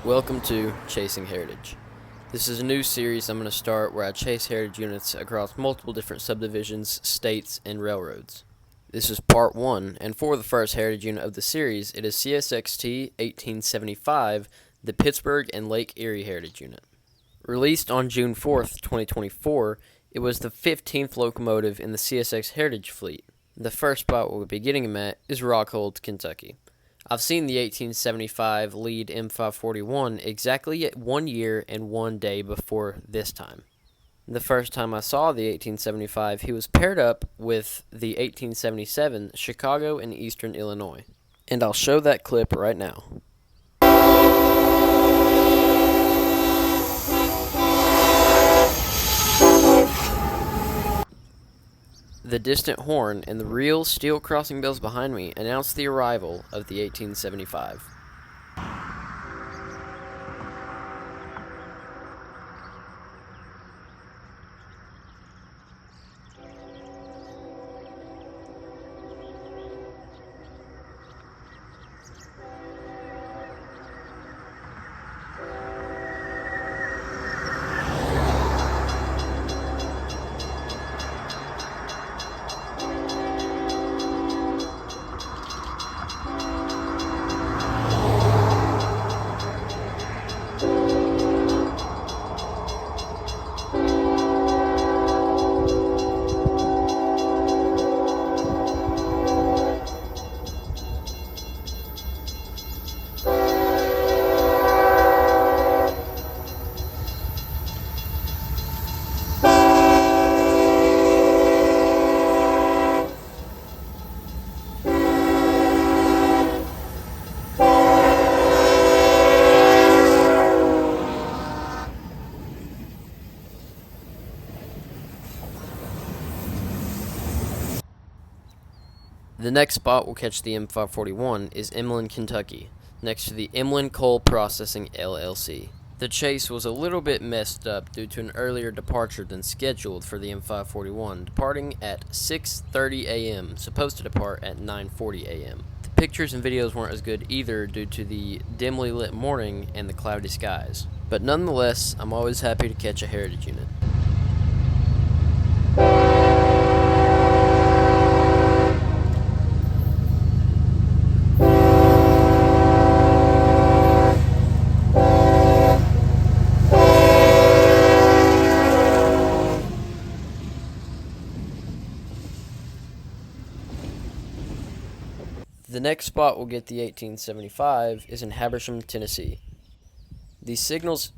Welcome to Chasing Heritage. This is a new series I'm going to start where I chase heritage units across multiple different subdivisions, states, and railroads. This is part 1, and for the first heritage unit of the series, it is CSXT 1875, the Pittsburg and Lake Erie Heritage Unit. Released on June 4th, 2024, it was the 15th locomotive in the CSX Heritage Fleet. The first spot we'll be getting him at is Rockhold, Kentucky. I've seen the 1875 lead M541 exactly at 1 year and 1 day before this time. The first time I saw the 1875, he was paired up with the 1877 Chicago and Eastern Illinois. And I'll show that clip right now. The distant horn and the real steel crossing bells behind me announced the arrival of the 1875. The next spot we'll catch the M541 is Emlen, Kentucky, next to the Emlen Coal Processing LLC. The chase was a little bit messed up due to an earlier departure than scheduled for the M541, departing at 6:30 a.m., supposed to depart at 9:40 a.m. The pictures and videos weren't as good either due to the dimly lit morning and the cloudy skies. But nonetheless, I'm always happy to catch a heritage unit. The next spot we'll get the 1875 is in Habersham, Tennessee. These signals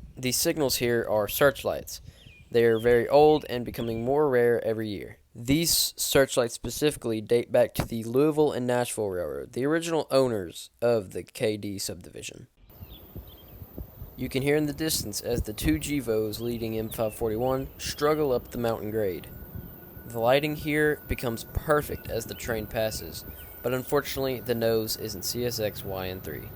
here are searchlights. They are very old and becoming more rare every year. These searchlights specifically date back to the Louisville and Nashville Railroad, the original owners of the KD subdivision. You can hear in the distance as the two GVOs leading M541 struggle up the mountain grade. The lighting here becomes perfect as the train passes, but unfortunately the nose isn't CSX YN3.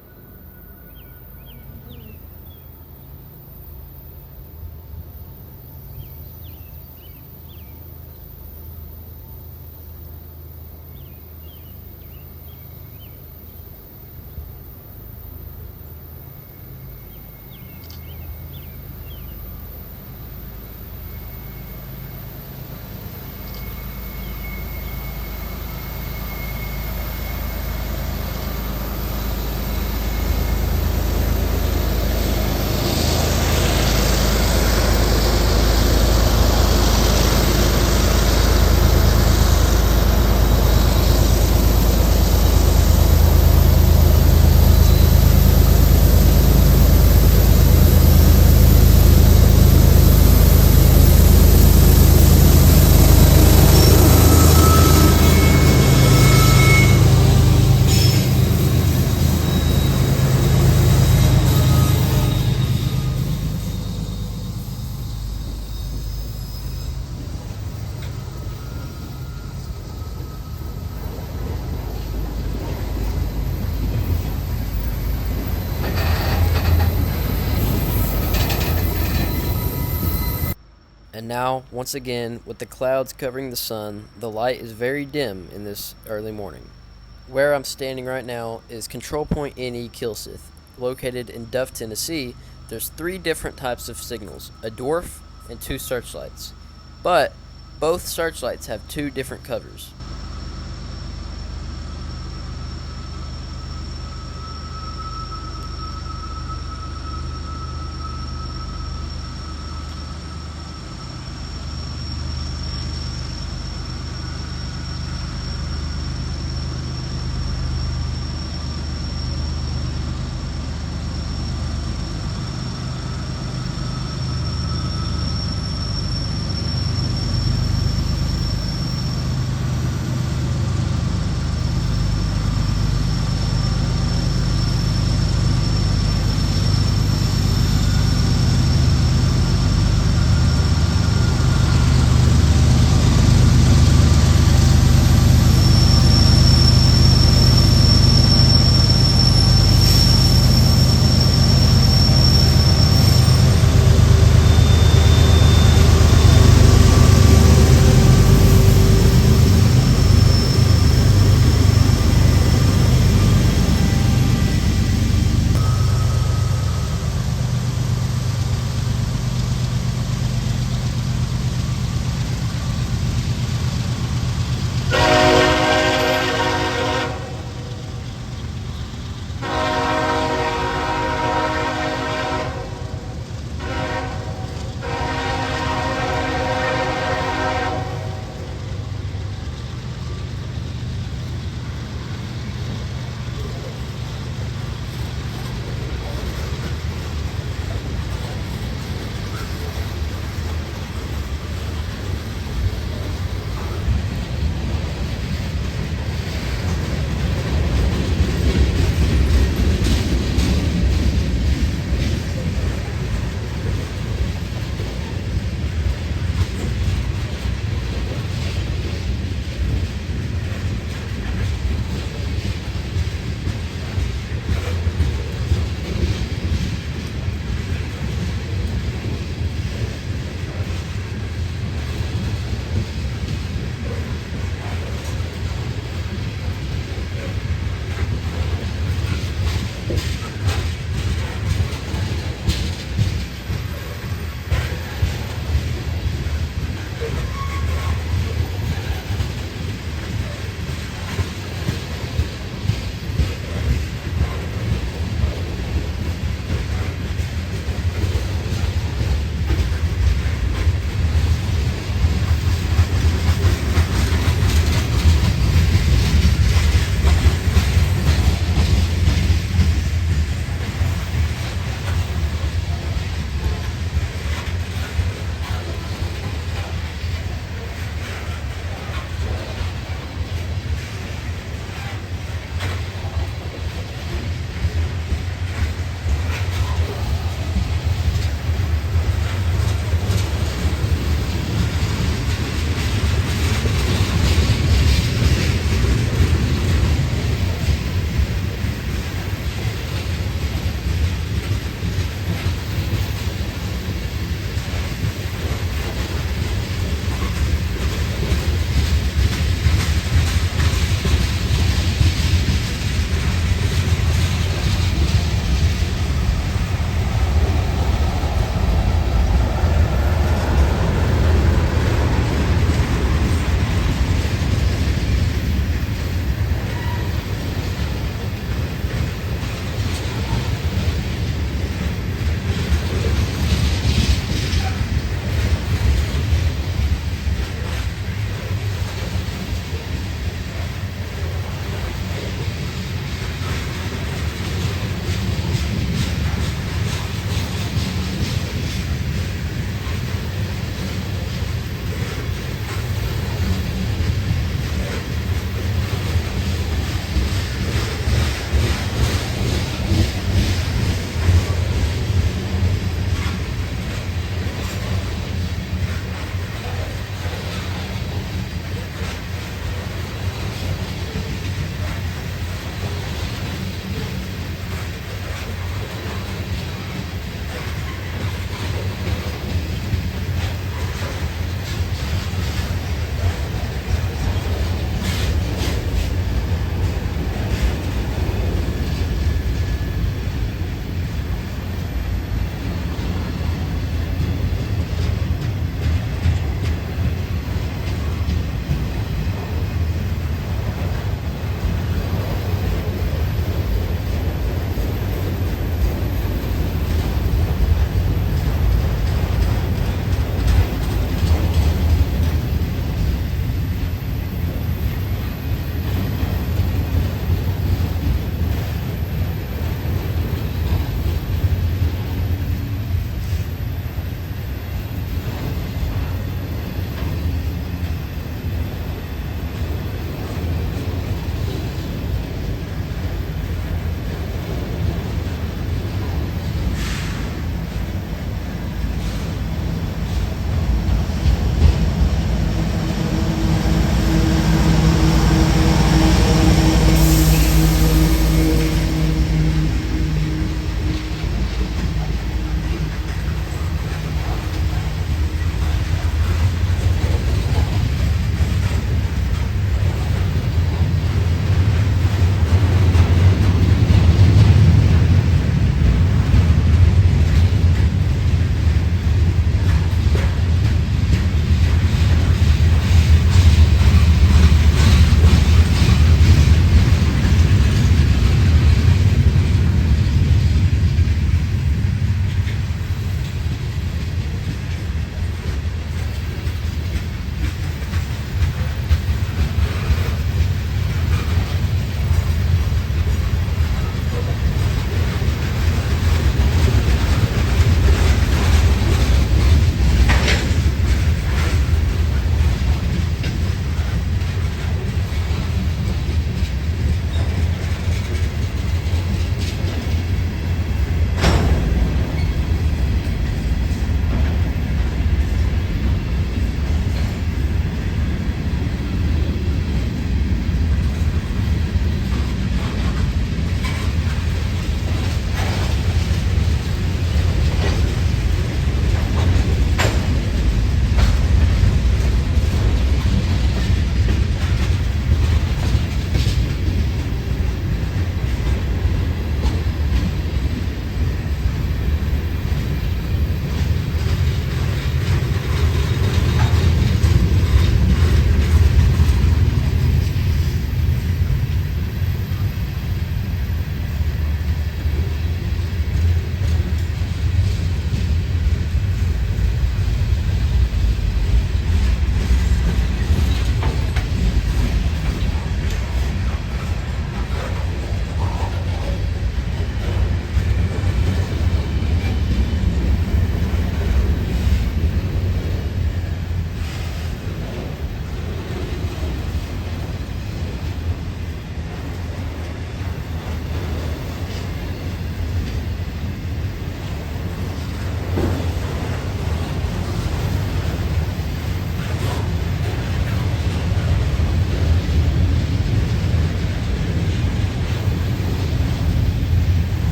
And now, once again, with the clouds covering the sun, the light is very dim in this early morning. Where I'm standing right now is Control Point NE Kilsith. located in Duff, Tennessee, there's 3 different types of signals, a dwarf and 2 searchlights. But both searchlights have 2 different covers.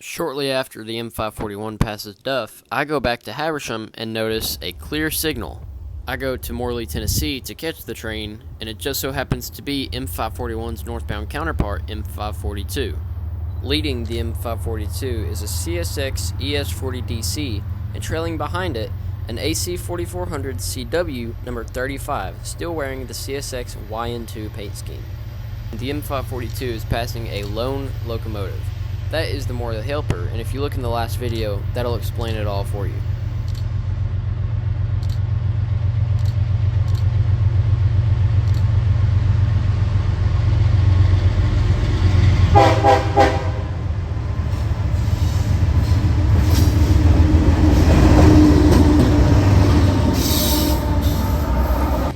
Shortly after the M541 passes Duff, I go back to Habersham and notice a clear signal. I go to Morley, Tennessee to catch the train, and it just so happens to be M541's northbound counterpart, M542. Leading the M542 is a CSX ES40DC, and trailing behind it, an AC4400 CW number 35, still wearing the CSX YN2 paint scheme. The M542 is passing a lone locomotive. That is the Morley Helper, and if you look in the last video, that'll explain it all for you.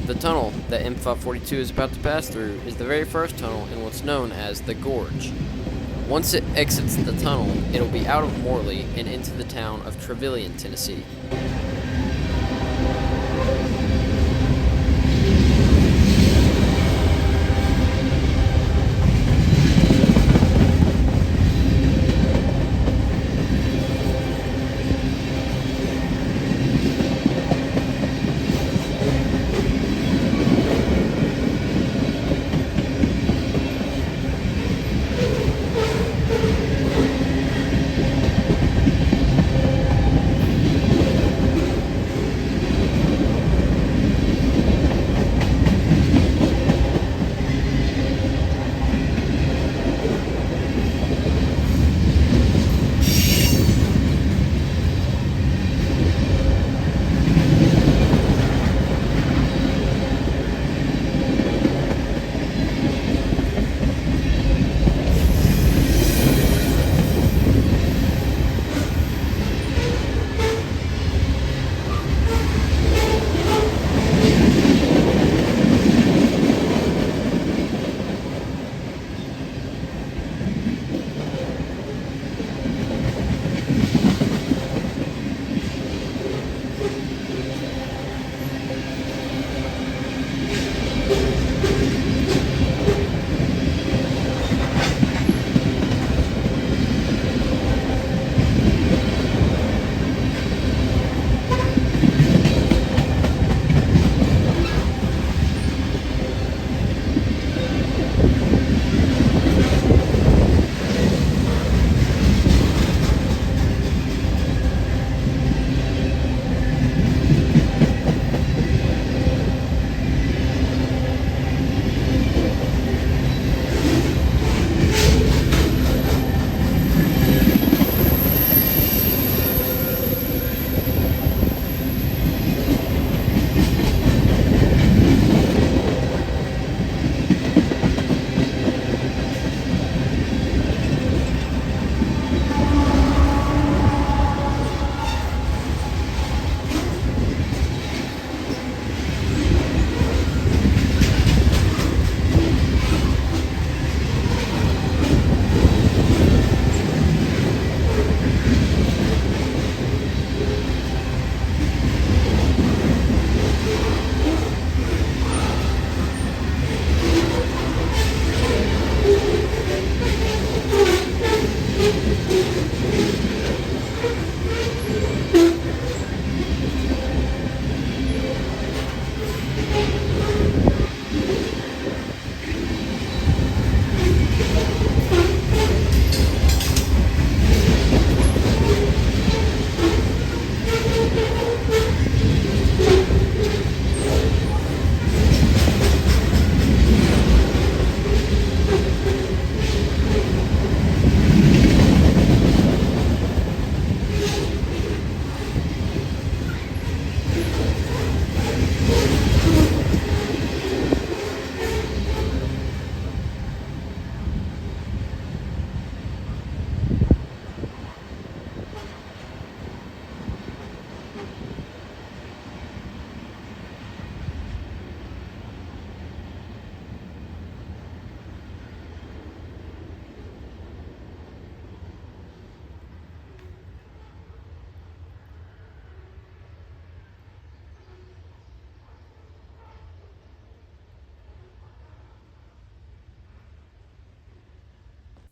The tunnel that M542 is about to pass through is the very first tunnel in what's known as the Gorge. Once it exits the tunnel, it'll be out of Morley and into the town of Trevelyan, Tennessee.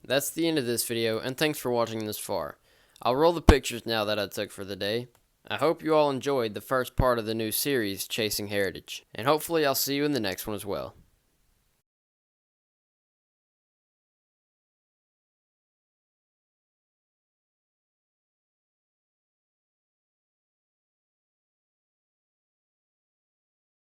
That's the end of this video, and thanks for watching this far. I'll roll the pictures now that I took for the day. I hope you all enjoyed the first part of the new series, Chasing Heritage, and hopefully I'll see you in the next one as well.